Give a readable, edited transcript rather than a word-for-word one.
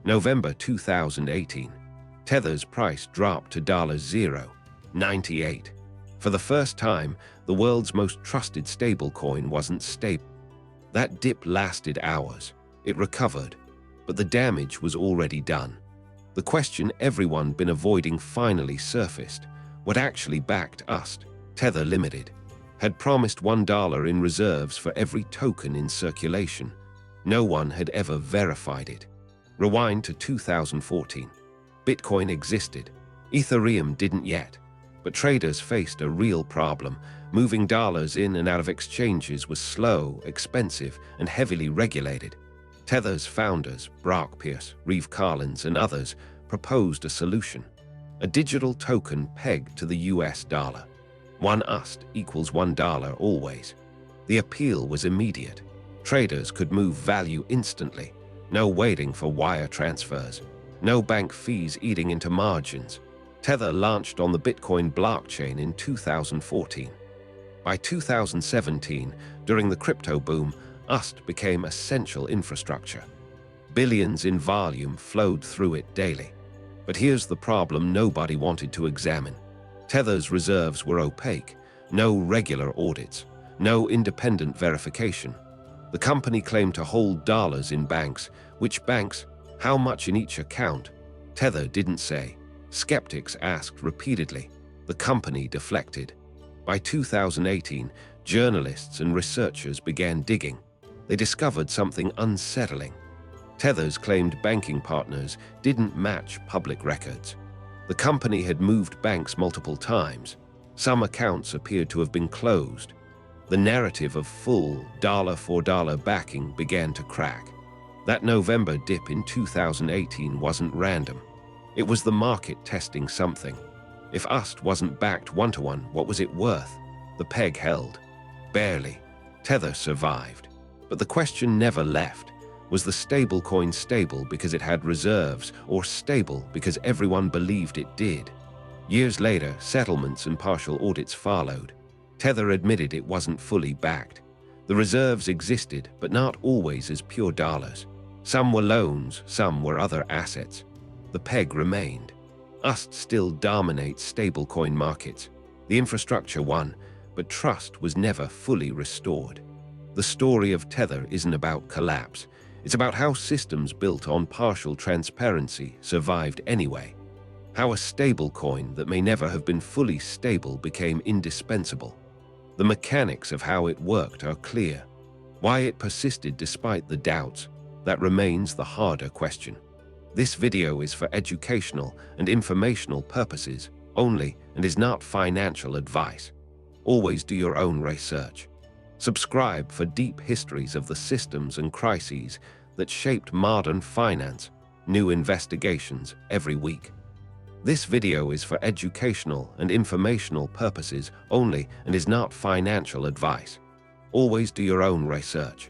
November 2018. Tether's price dropped to $0.98. For the first time, the world's most trusted stablecoin wasn't stable. That dip lasted hours. It recovered, but the damage was already done. The question everyone been avoiding finally surfaced. What actually backed UST, Tether Limited, had promised $1 in reserves for every token in circulation. No one had ever verified it. Rewind to 2014. Bitcoin existed. Ethereum didn't yet. But traders faced a real problem. Moving dollars in and out of exchanges was slow, expensive, and heavily regulated. Tether's founders, Brock Pierce, Reeve Carlins, and others, proposed a solution. A digital token pegged to the US dollar. One UST equals $1 always. The appeal was immediate. Traders could move value instantly. No waiting for wire transfers. No bank fees eating into margins. Tether launched on the Bitcoin blockchain in 2014. By 2017, during the crypto boom, UST became essential infrastructure. Billions in volume flowed through it daily. But here's the problem nobody wanted to examine. Tether's reserves were opaque. No regular audits. No independent verification. The company claimed to hold dollars in banks. Which banks? How much in each account? Tether didn't say. Skeptics asked repeatedly. The company deflected. By 2018, journalists and researchers began digging. They discovered something unsettling. Tether's claimed banking partners didn't match public records. The company had moved banks multiple times. Some accounts appeared to have been closed. The narrative of full dollar-for-dollar backing began to crack. That November dip in 2018 wasn't random. It was the market testing something. If UST wasn't backed one-to-one, what was it worth? The peg held. Barely. Tether survived. But the question never left. Was the stablecoin stable because it had reserves, or stable because everyone believed it did? Years later, settlements and partial audits followed. Tether admitted it wasn't fully backed. The reserves existed, but not always as pure dollars. Some were loans, some were other assets. The peg remained. UST still dominates stablecoin markets. The infrastructure won, but trust was never fully restored. The story of Tether isn't about collapse. It's about how systems built on partial transparency survived anyway. How a stablecoin that may never have been fully stable became indispensable. The mechanics of how it worked are clear. Why it persisted despite the doubts, that remains the harder question. This video is for educational and informational purposes only and is not financial advice. Always do your own research. Subscribe for deep histories of the systems and crises that shaped modern finance, new investigations every week. This video is for educational and informational purposes only and is not financial advice. Always do your own research.